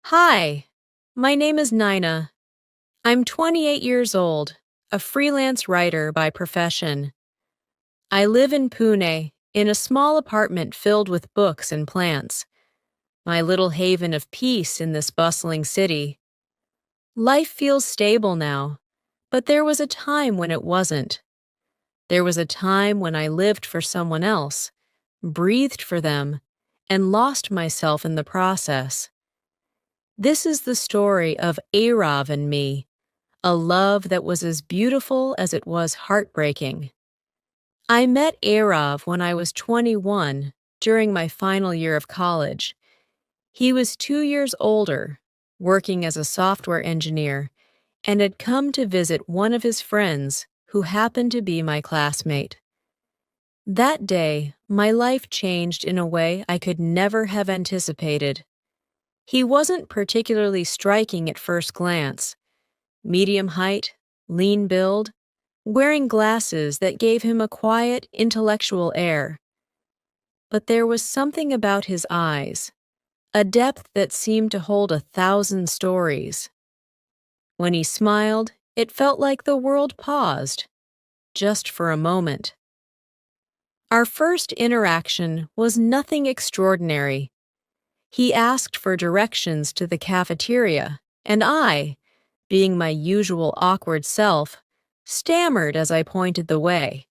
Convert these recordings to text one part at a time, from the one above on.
Hi, my name is Nina. I'm 28 years old, a freelance writer by profession. I live in Pune, in a small apartment filled with books and plants, my little haven of peace in this bustling city. Life feels stable now, but there was a time when it wasn't. There was a time when I lived for someone else, breathed for them, and lost myself in the process. This is the story of Arav and me, a love that was as beautiful as it was heartbreaking. I met Arav when I was 21, during my final year of college. He was 2 years older, working as a software engineer, and had come to visit one of his friends who happened to be my classmate. That day, my life changed in a way I could never have anticipated. He wasn't particularly striking at first glance. Medium height, lean build, wearing glasses that gave him a quiet, intellectual air. But there was something about his eyes, a depth that seemed to hold 1,000 stories. When he smiled, it felt like the world paused, just for a moment. Our first interaction was nothing extraordinary. He asked for directions to the cafeteria, and I, being my usual awkward self, stammered as I pointed the way.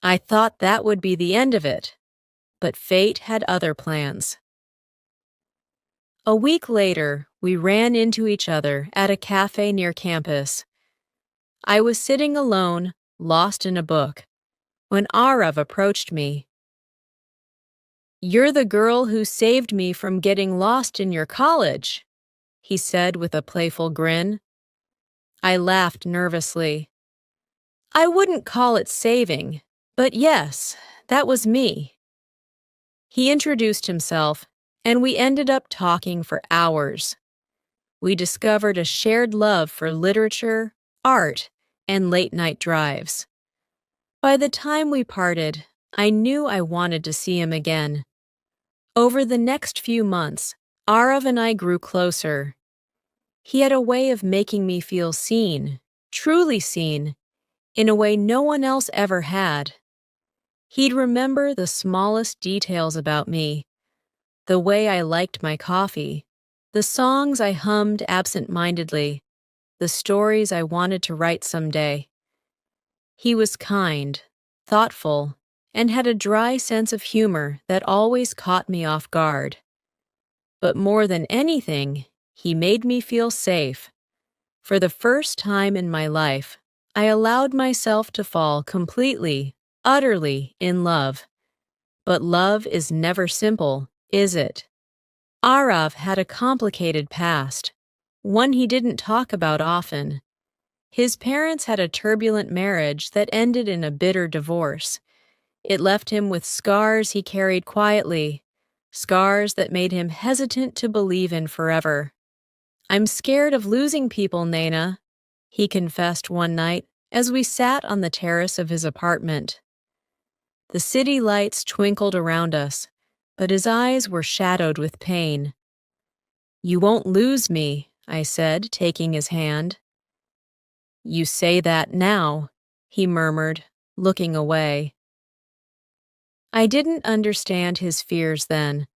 I thought that would be the end of it, but fate had other plans. A week later, we ran into each other at a cafe near campus. I was sitting alone, lost in a book, when Arav approached me. "You're the girl who saved me from getting lost in your college," he said with a playful grin. I laughed nervously. "I wouldn't call it saving, but yes, that was me." He introduced himself, and we ended up talking for hours. We discovered a shared love for literature, art, and late-night drives. By the time we parted, I knew I wanted to see him again. Over the next few months, Arav and I grew closer. He had a way of making me feel seen, truly seen, in a way no one else ever had. He'd remember the smallest details about me, the way I liked my coffee, the songs I hummed absent-mindedly, the stories I wanted to write someday. He was kind, thoughtful, and had a dry sense of humor that always caught me off guard. But more than anything, he made me feel safe. For the first time in my life, I allowed myself to fall completely, utterly in love. But love is never simple, is it? Arav had a complicated past, one he didn't talk about often. His parents had a turbulent marriage that ended in a bitter divorce. It left him with scars he carried quietly, scars that made him hesitant to believe in forever. "I'm scared of losing people, Naina," he confessed one night as we sat on the terrace of his apartment. The city lights twinkled around us, but his eyes were shadowed with pain. "You won't lose me," I said, taking his hand. "You say that now," he murmured, looking away. I didn't understand his fears then.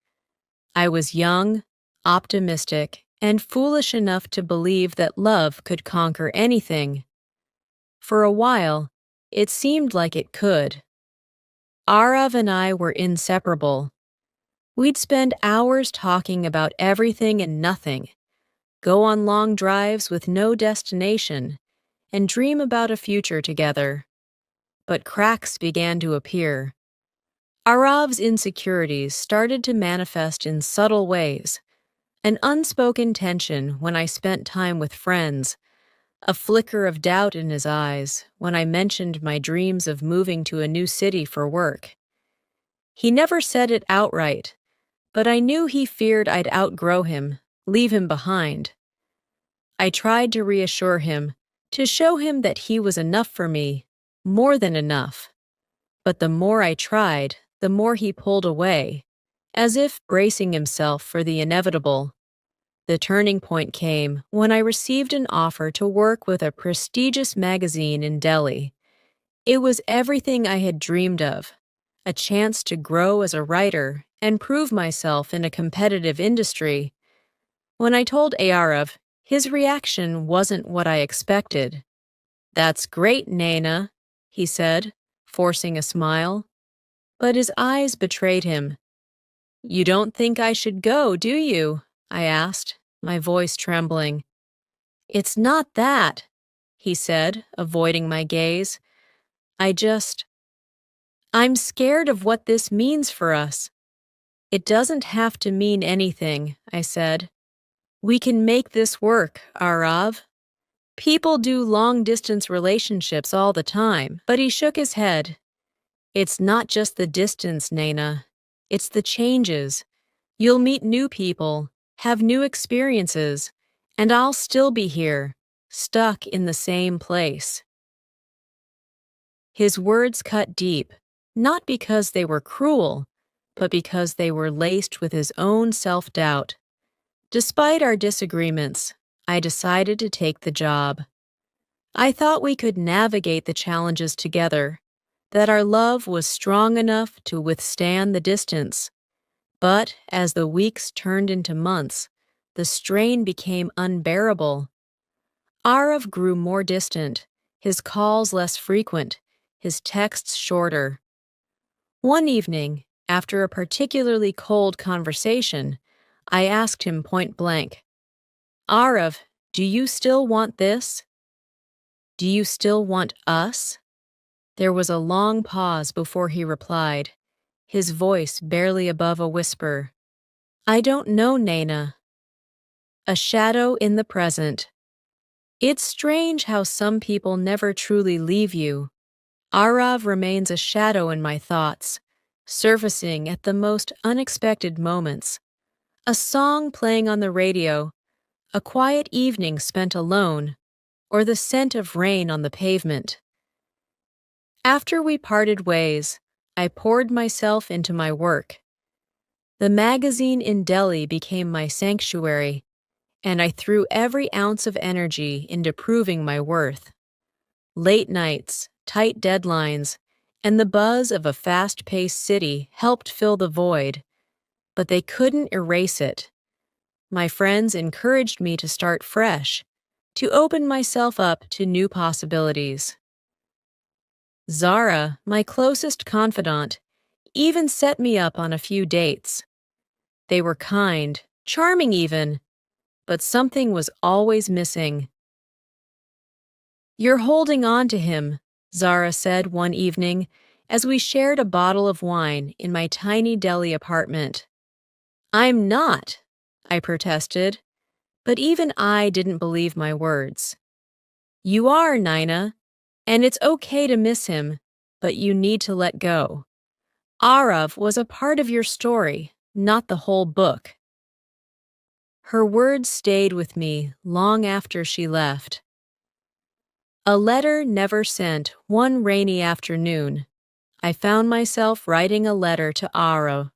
I was young, optimistic, and foolish enough to believe that love could conquer anything. For a while, it seemed like it could. Arav and I were inseparable. We'd spend hours talking about everything and nothing, go on long drives with no destination, and dream about a future together. But cracks began to appear. Arav's insecurities started to manifest in subtle ways, an unspoken tension when I spent time with friends, a flicker of doubt in his eyes when I mentioned my dreams of moving to a new city for work. He never said it outright, but I knew he feared I'd outgrow him, leave him behind. I tried to reassure him, to show him that he was enough for me, more than enough. But the more I tried, the more he pulled away, as if bracing himself for the inevitable. The turning point came when I received an offer to work with a prestigious magazine in Delhi. It was everything I had dreamed of, a chance to grow as a writer and prove myself in a competitive industry. When I told Arav, his reaction wasn't what I expected. "That's great, Naina," he said, forcing a smile. But his eyes betrayed him. "You don't think I should go, do you?" I asked, my voice trembling. "It's not that," he said, avoiding my gaze. I'm scared of what this means for us." "It doesn't have to mean anything," I said. "We can make this work, Arav. People do long-distance relationships all the time." But he shook his head. "It's not just the distance, Naina. It's the changes. You'll meet new people, have new experiences, and I'll still be here, stuck in the same place." His words cut deep, not because they were cruel, but because they were laced with his own self-doubt. Despite our disagreements, I decided to take the job. I thought we could navigate the challenges together, that our love was strong enough to withstand the distance. But as the weeks turned into months, the strain became unbearable. Arav grew more distant, his calls less frequent, his texts shorter. One evening, after a particularly cold conversation, I asked him point blank, "Arav, do you still want this? Do you still want us?" There was a long pause before he replied, his voice barely above a whisper. "I don't know, Naina." A shadow in the present. It's strange how some people never truly leave you. Arav remains a shadow in my thoughts, surfacing at the most unexpected moments. A song playing on the radio, a quiet evening spent alone, or the scent of rain on the pavement. After we parted ways, I poured myself into my work. The magazine in Delhi became my sanctuary, and I threw every ounce of energy into proving my worth. Late nights, tight deadlines, and the buzz of a fast-paced city helped fill the void, but they couldn't erase it. My friends encouraged me to start fresh, to open myself up to new possibilities. Zara, my closest confidant, even set me up on a few dates. They were kind, charming even, but something was always missing. "You're holding on to him," Zara said one evening as we shared a bottle of wine in my tiny Delhi apartment. "I'm not," I protested, but even I didn't believe my words. "You are, Naina, and it's okay to miss him, but you need to let go. Arav was a part of your story, not the whole book." Her words stayed with me long after she left. A letter never sent. One rainy afternoon, I found myself writing a letter to Arav.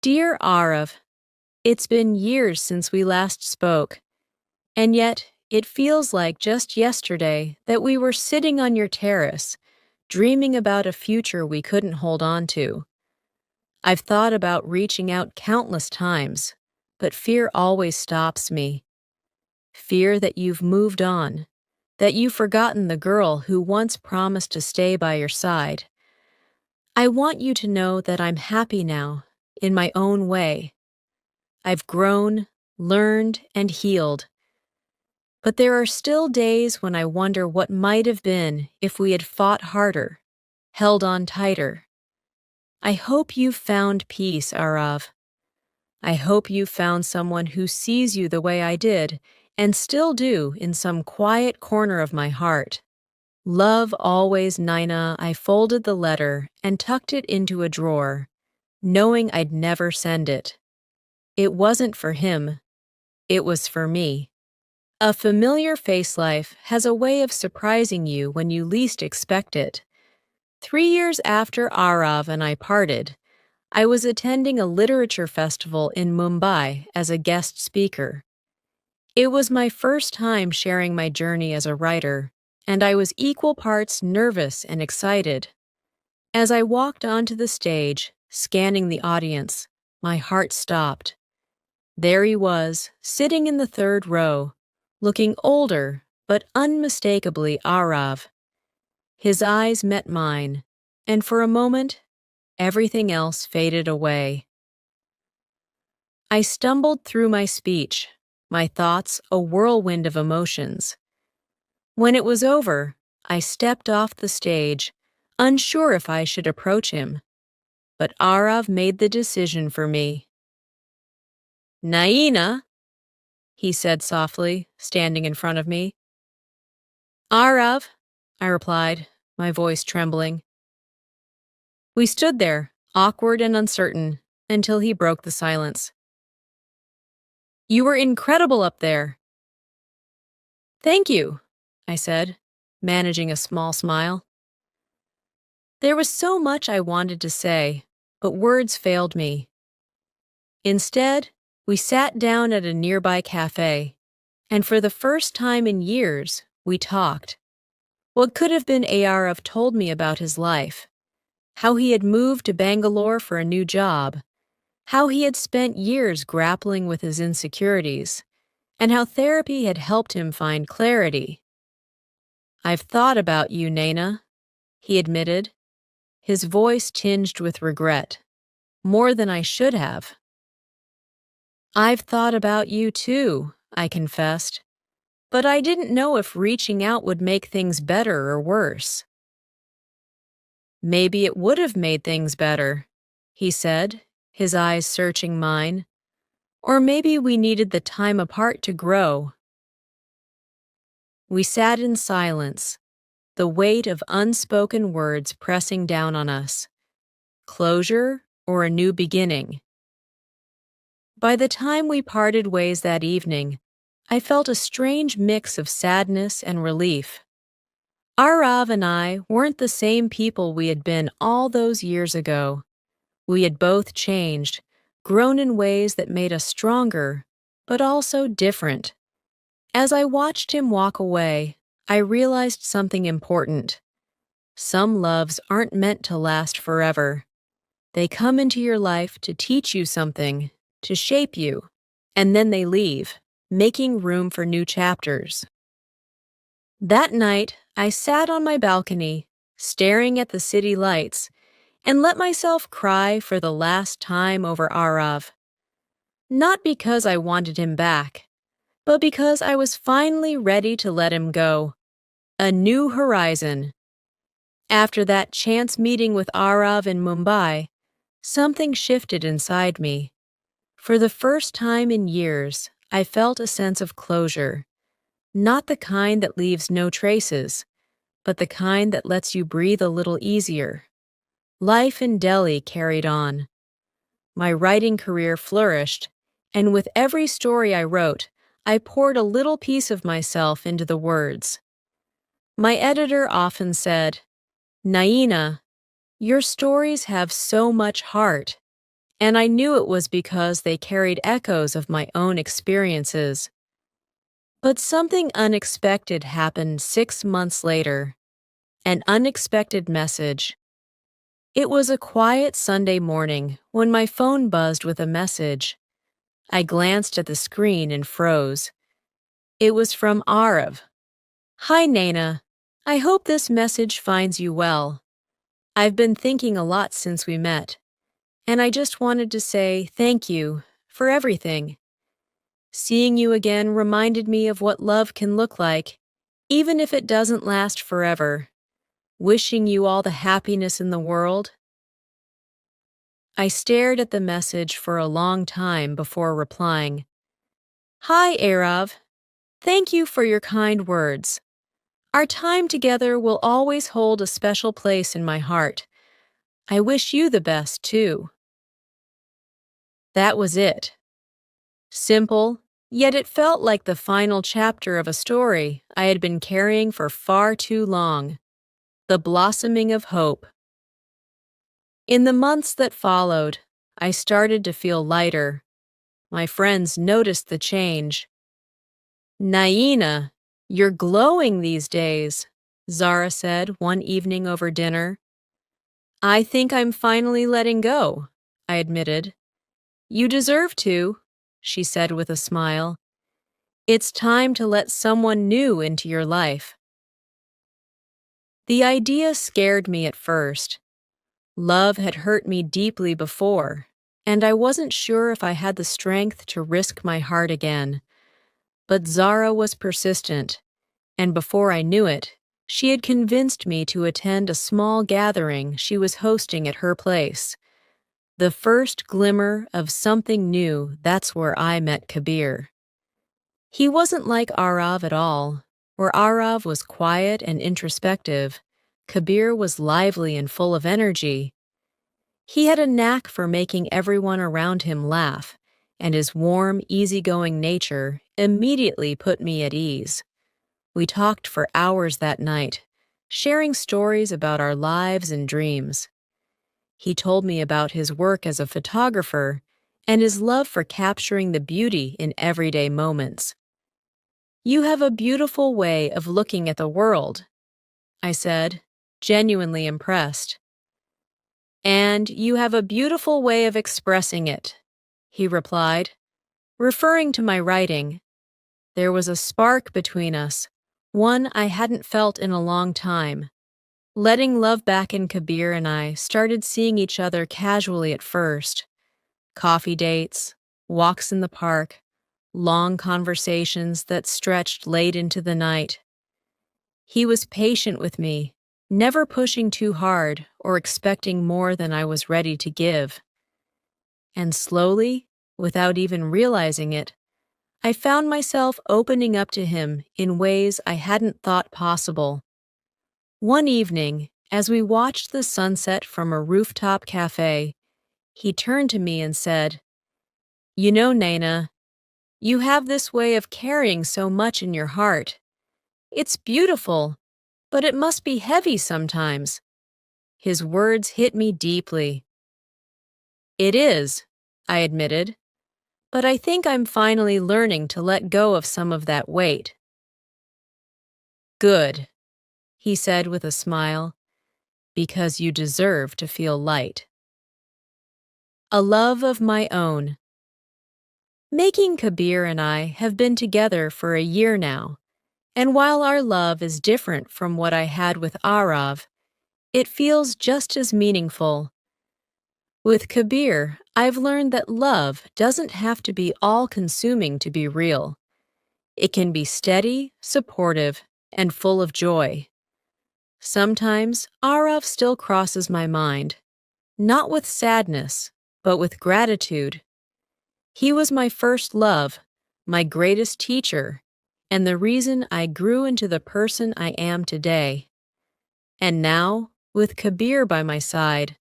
"Dear Arav, it's been years since we last spoke, and yet it feels like just yesterday that we were sitting on your terrace, dreaming about a future we couldn't hold on to. I've thought about reaching out countless times, but fear always stops me. Fear that you've moved on, that you've forgotten the girl who once promised to stay by your side. I want you to know that I'm happy now, in my own way. I've grown, learned, and healed. But there are still days when I wonder what might have been if we had fought harder, held on tighter. I hope you've found peace, Arav. I hope you've found someone who sees you the way I did, and still do in some quiet corner of my heart. Love always, Naina." I folded the letter and tucked it into a drawer, knowing I'd never send it. It wasn't for him. It was for me. A familiar face life has a way of surprising you when you least expect it. 3 years after Arav and I parted, I was attending a literature festival in Mumbai as a guest speaker. It was my first time sharing my journey as a writer, and I was equal parts nervous and excited. As I walked onto the stage, scanning the audience, my heart stopped. There he was, sitting in the third row, looking older but unmistakably Arav. His eyes met mine, and for a moment, everything else faded away. I stumbled through my speech, my thoughts a whirlwind of emotions. When it was over, I stepped off the stage, unsure if I should approach him. But Arav made the decision for me. "Naina," he said softly, standing in front of me. "Arav," I replied, my voice trembling. We stood there, awkward and uncertain, until he broke the silence. "You were incredible up there." "Thank you," I said, managing a small smile. There was so much I wanted to say, but words failed me. Instead, we sat down at a nearby cafe, and for the first time in years, we talked. What could have been Arav told me about his life, how he had moved to Bangalore for a new job, how he had spent years grappling with his insecurities, and how therapy had helped him find clarity. "I've thought about you, Naina," he admitted, his voice tinged with regret, "more than I should have." "I've thought about you too," I confessed, but I didn't know if reaching out would make things better or worse. "Maybe it would have made things better," he said, his eyes searching mine. "Or maybe we needed the time apart to grow." We sat in silence, the weight of unspoken words pressing down on us. Closure or a new beginning? By the time we parted ways that evening, I felt a strange mix of sadness and relief. Arav and I weren't the same people we had been all those years ago. We had both changed, grown in ways that made us stronger, but also different. As I watched him walk away, I realized something important. Some loves aren't meant to last forever. They come into your life to teach you something, to shape you, and then they leave, making room for new chapters. That night, I sat on my balcony, staring at the city lights, and let myself cry for the last time over Arav. Not because I wanted him back, but because I was finally ready to let him go. A new horizon. After that chance meeting with Arav in Mumbai, something shifted inside me. For the first time in years, I felt a sense of closure. Not the kind that leaves no traces, but the kind that lets you breathe a little easier. Life in Delhi carried on. My writing career flourished, and with every story I wrote, I poured a little piece of myself into the words. My editor often said, "Naina, your stories have so much heart," and I knew it was because they carried echoes of my own experiences. But something unexpected happened 6 months later. An unexpected message. It was a quiet Sunday morning when my phone buzzed with a message. I glanced at the screen and froze. It was from Arav. "Hi, Naina. I hope this message finds you well. I've been thinking a lot since we met, and I just wanted to say thank you for everything. Seeing you again reminded me of what love can look like, even if it doesn't last forever. Wishing you all the happiness in the world." I stared at the message for a long time before replying. "Hi, Arav. Thank you for your kind words. Our time together will always hold a special place in my heart. I wish you the best, too." That was it. Simple, yet it felt like the final chapter of a story I had been carrying for far too long. The blossoming of hope. In the months that followed, I started to feel lighter. My friends noticed the change. Naina, you're glowing these days, Zara said one evening over dinner. I think I'm finally letting go, I admitted. You deserve to, she said with a smile. It's time to let someone new into your life. The idea scared me at first. Love had hurt me deeply before, and I wasn't sure if I had the strength to risk my heart again. But Zara was persistent, and before I knew it, she had convinced me to attend a small gathering she was hosting at her place. The first glimmer of something new, that's where I met Kabir. He wasn't like Arav at all. Where Arav was quiet and introspective, Kabir was lively and full of energy. He had a knack for making everyone around him laugh, and his warm, easygoing nature immediately put me at ease. We talked for hours that night, sharing stories about our lives and dreams. He told me about his work as a photographer and his love for capturing the beauty in everyday moments. You have a beautiful way of looking at the world, I said, genuinely impressed. And you have a beautiful way of expressing it, he replied, referring to my writing. There was a spark between us, one I hadn't felt in a long time. Letting love back in Kabir and I started seeing each other casually at first. Coffee dates, walks in the park, long conversations that stretched late into the night. He was patient with me, never pushing too hard or expecting more than I was ready to give. And slowly, without even realizing it, I found myself opening up to him in ways I hadn't thought possible. One evening, as we watched the sunset from a rooftop cafe, he turned to me and said, You know, Naina, you have this way of carrying so much in your heart. It's beautiful, but it must be heavy sometimes. His words hit me deeply. It is, I admitted, but I think I'm finally learning to let go of some of that weight. Good, he said with a smile, because you deserve to feel light. A love of my own. Making Kabir and I have been together for a year now, and while our love is different from what I had with Arav, it feels just as meaningful. With Kabir, I've learned that love doesn't have to be all-consuming to be real. It can be steady, supportive, and full of joy. Sometimes Arav still crosses my mind, not with sadness, but with gratitude. He was my first love, my greatest teacher, and the reason I grew into the person I am today. And now, with Kabir by my side,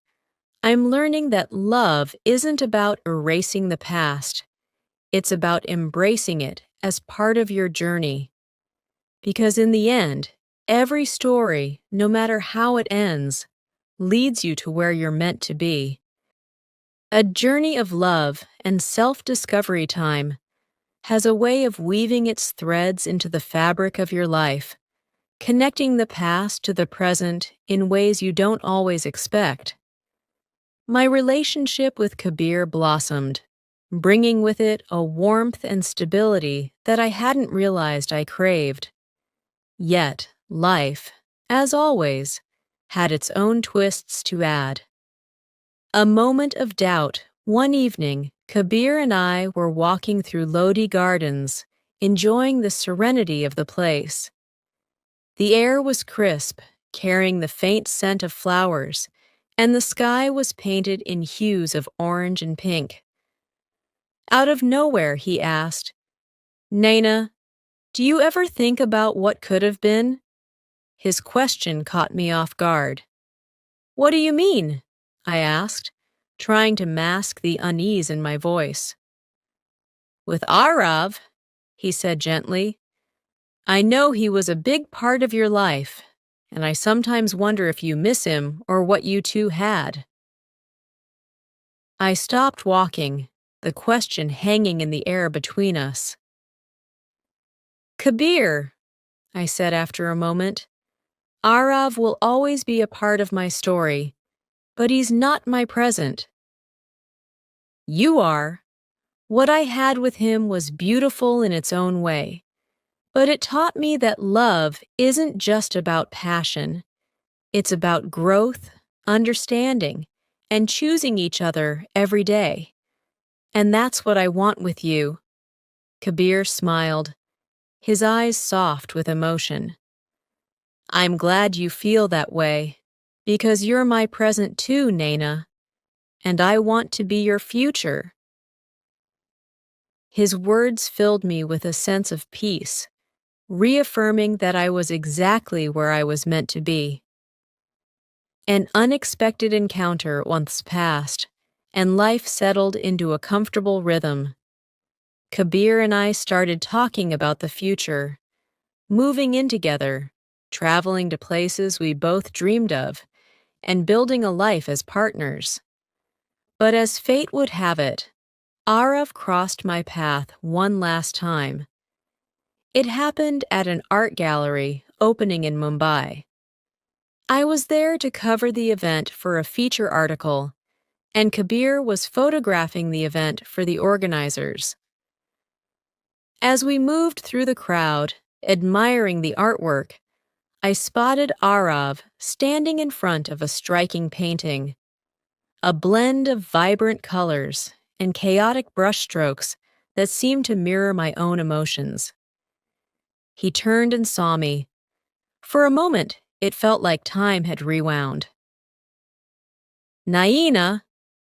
I'm learning that love isn't about erasing the past. It's about embracing it as part of your journey. Because in the end, every story, no matter how it ends, leads you to where you're meant to be. A journey of love and self-discovery time has a way of weaving its threads into the fabric of your life, connecting the past to the present in ways you don't always expect. My relationship with Kabir blossomed, bringing with it a warmth and stability that I hadn't realized I craved. Yet, life, as always, had its own twists to add. A moment of doubt, one evening, Kabir and I were walking through Lodi Gardens, enjoying the serenity of the place. The air was crisp, carrying the faint scent of flowers, and the sky was painted in hues of orange and pink. Out of nowhere, he asked, Naina, do you ever think about what could have been? His question caught me off guard. What do you mean? I asked, trying to mask the unease in my voice. With Arav, he said gently, I know he was a big part of your life, and I sometimes wonder if you miss him or what you two had. I stopped walking, the question hanging in the air between us. Kabir, I said after a moment, Arav will always be a part of my story, but he's not my present. You are. What I had with him was beautiful in its own way, but it taught me that love isn't just about passion. It's about growth, understanding, and choosing each other every day. And that's what I want with you. Kabir smiled, his eyes soft with emotion. I'm glad you feel that way, because you're my present too, Naina, and I want to be your future. His words filled me with a sense of peace, reaffirming that I was exactly where I was meant to be. An unexpected encounter once passed, and life settled into a comfortable rhythm. Kabir and I started talking about the future, moving in together, traveling to places we both dreamed of, and building a life as partners. But as fate would have it, Arav crossed my path one last time. It happened at an art gallery opening in Mumbai. I was there to cover the event for a feature article, and Kabir was photographing the event for the organizers. As we moved through the crowd, admiring the artwork, I spotted Arav standing in front of a striking painting. A blend of vibrant colors and chaotic brushstrokes that seemed to mirror my own emotions. He turned and saw me. For a moment, it felt like time had rewound. Naina,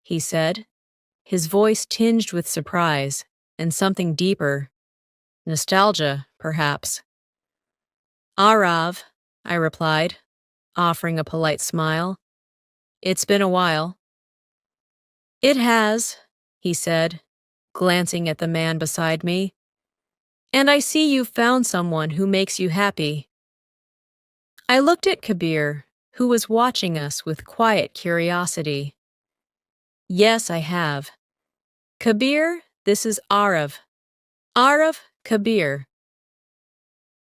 he said, his voice tinged with surprise and something deeper. Nostalgia, perhaps. Arav, I replied, offering a polite smile. It's been a while. It has, he said, glancing at the man beside me. And I see you've found someone who makes you happy. I looked at Kabir, who was watching us with quiet curiosity. Yes, I have. Kabir, this is Arav. Arav, Kabir.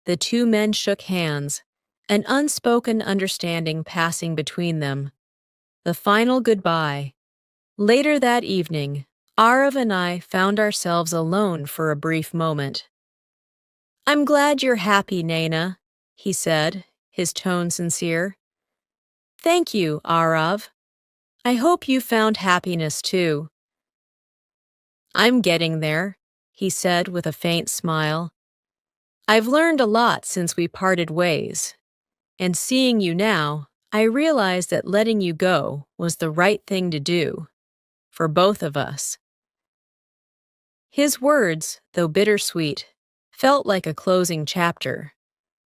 The two men shook hands, an unspoken understanding passing between them. The final goodbye. Later that evening, Arav and I found ourselves alone for a brief moment. I'm glad you're happy, Naina, he said, his tone sincere. Thank you, Arav. I hope you found happiness too. I'm getting there, he said with a faint smile. I've learned a lot since we parted ways, and seeing you now, I realize that letting you go was the right thing to do, for both of us. His words, though bittersweet, felt like a closing chapter,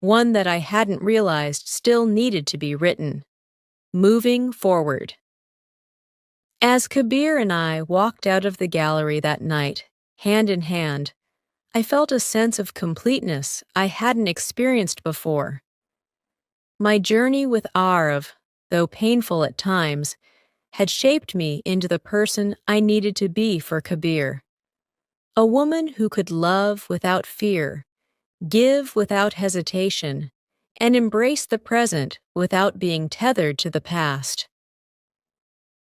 one that I hadn't realized still needed to be written. Moving forward. As Kabir and I walked out of the gallery that night, hand in hand, I felt a sense of completeness I hadn't experienced before. My journey with Arav, though painful at times, had shaped me into the person I needed to be for Kabir. A woman who could love without fear, give without hesitation, and embrace the present without being tethered to the past.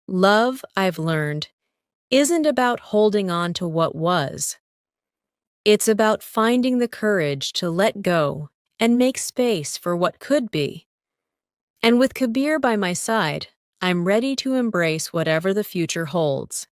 Love, I've learned, isn't about holding on to what was. It's about finding the courage to let go and make space for what could be. And with Kabir by my side, I'm ready to embrace whatever the future holds.